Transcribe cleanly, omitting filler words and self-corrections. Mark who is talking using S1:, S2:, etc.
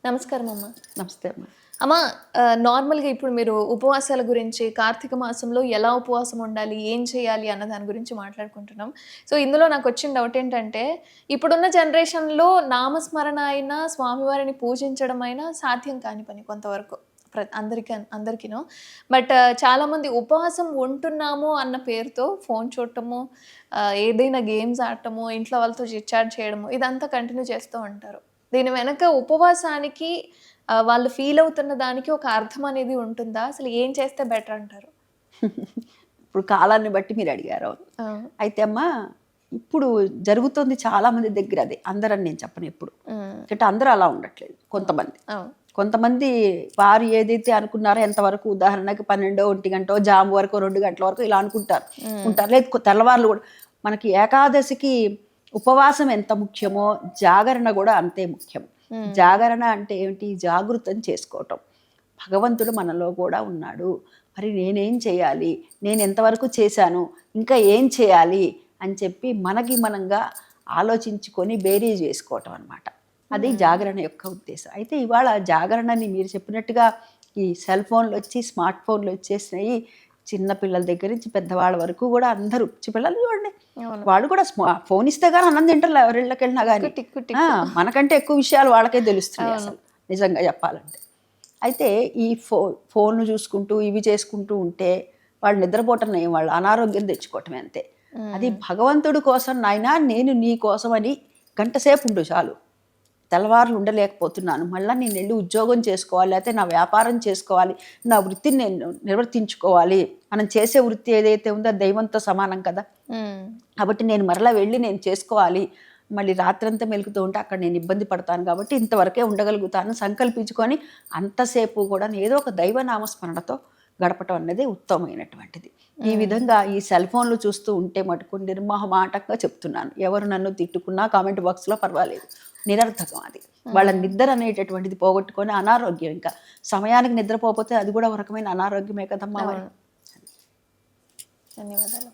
S1: నమస్కారం అమ్మ.
S2: నమస్తే అమ్మ.
S1: అమ్మ, నార్మల్‌గా ఇప్పుడు మీరు ఉపవాసాల గురించి, కార్తీక మాసంలో ఎలా ఉపవాసం ఉండాలి, ఏం చేయాలి అన్న దాని గురించి మాట్లాడుకుంటున్నాం. సో, ఇందులో నాకొచ్చిన డౌట్ ఏంటంటే, ఇప్పుడున్న జనరేషన్‌లో నామస్మరణ అయినా, స్వామివారిని పూజించడం అయినా సాధ్యం కాని పని కొంతవరకు. అందరికీను. బట్ చాలామంది ఉపవాసం ఉంటున్నాము అన్న పేరుతో ఫోను చూడటము, ఏదైనా గేమ్స్ ఆడటము, ఇంట్లో వాళ్ళతో చిట్ చాట్ చేయడము, ఇదంతా కంటిన్యూ చేస్తూ ఉంటారు. దీని వెనక ఉపవాసానికి వాళ్ళు ఫీల్ అవుతున్న దానికి ఒక అర్థం అనేది ఉంటుందా? అసలు ఏం చేస్తే బెటర్ అంటారు?
S2: ఇప్పుడు కాలాన్ని బట్టి మీరు అడిగారు.
S1: ఆ!
S2: అయితే అమ్మ, ఇప్పుడు జరుగుతుంది చాలా మంది దగ్గర అదే. అందరని నేను చెప్పను ఎప్పుడు. ఎందుకంటే అందరూ అలా ఉండట్లేదు. కొంతమంది. కొంతమంది వారు ఏదైతే అనుకున్నారో ఎంతవరకు, ఉదాహరణకి 12, 1 గంటో, జాము వరకు, 2 గంటల వరకు ఇలా అనుకుంటారు. ఉంటారు. లేదు తెల్లవార్లు కూడా మనకి ఏకాదశికి ఉపవాసం ఎంత ముఖ్యమో జాగరణ కూడా అంతే ముఖ్యం. జాగరణ అంటే ఏమిటి? జాగృతం చేసుకోవటం. భగవంతుడు మనలో కూడా ఉన్నాడు. మరి నేనేం చేయాలి, నేను ఎంతవరకు చేశాను, ఇంకా ఏం చేయాలి అని చెప్పి మనకి మనంగా ఆలోచించుకొని బేరీజ్ వేసుకోవటం అనమాట. అది జాగరణ యొక్క ఉద్దేశం. అయితే ఇవాళ జాగరణని మీరు చెప్పినట్టుగా ఈ సెల్ ఫోన్లు వచ్చి, స్మార్ట్ ఫోన్లు వచ్చేసినాయి. చిన్న పిల్లల దగ్గర నుంచి పెద్దవాళ్ళ వరకు కూడా అందరూ, పిల్లలు చూడండి, వాళ్ళు కూడా ఫోన్ ఇస్తే కానీ అన్నం తింటారు ఎవరిళ్ళకి వెళ్ళినా కానీ. మనకంటే ఎక్కువ విషయాలు వాళ్ళకే తెలుస్తున్నాయి అసలు నిజంగా చెప్పాలంటే. అయితే ఈ ఫోన్లు చూసుకుంటూ ఇవి చేసుకుంటూ ఉంటే వాళ్ళు నిద్రపోవటం వాళ్ళు అనారోగ్యం తెచ్చుకోవటమే అంతే. అది భగవంతుడి కోసం, నాయనా నేను నీ కోసం అని గంట సేపు ఉండు చాలు. తెల్లవారులు ఉండలేకపోతున్నాను, మళ్ళీ నేను వెళ్ళి ఉద్యోగం చేసుకోవాలి, లేకపోతే నా వ్యాపారం చేసుకోవాలి, నా వృత్తిని నేను నిర్వర్తించుకోవాలి. మనం చేసే వృత్తి ఏదైతే ఉందో దైవంతో సమానం కదా. కాబట్టి నేను మరలా వెళ్ళి నేను చేసుకోవాలి. మళ్ళీ రాత్రంతా మెలుకుతూ ఉంటే అక్కడ నేను ఇబ్బంది పడతాను, కాబట్టి ఇంతవరకే ఉండగలుగుతాను సంకల్పించుకొని అంతసేపు కూడా ఏదో ఒక దైవ నామస్మరణతో గడపటం అన్నది ఉత్తమమైనటువంటిది. ఈ విధంగా ఈ సెల్ ఫోన్లు చూస్తూ ఉంటే మటుకు నిర్మోహమాటంగా చెప్తున్నాను, ఎవరు నన్ను తిట్టుకున్నా కామెంట్ బాక్స్లో పర్వాలేదు, నిరర్థకం అది. వాళ్ళ నిద్ర అనేటటువంటిది పోగొట్టుకొని అనారోగ్యం, ఇంకా సమయానికి నిద్రపోకపోతే అది కూడా ఒక రకమైన అనారోగ్యమే కదమ్మా.
S1: ధన్యవాదాలు.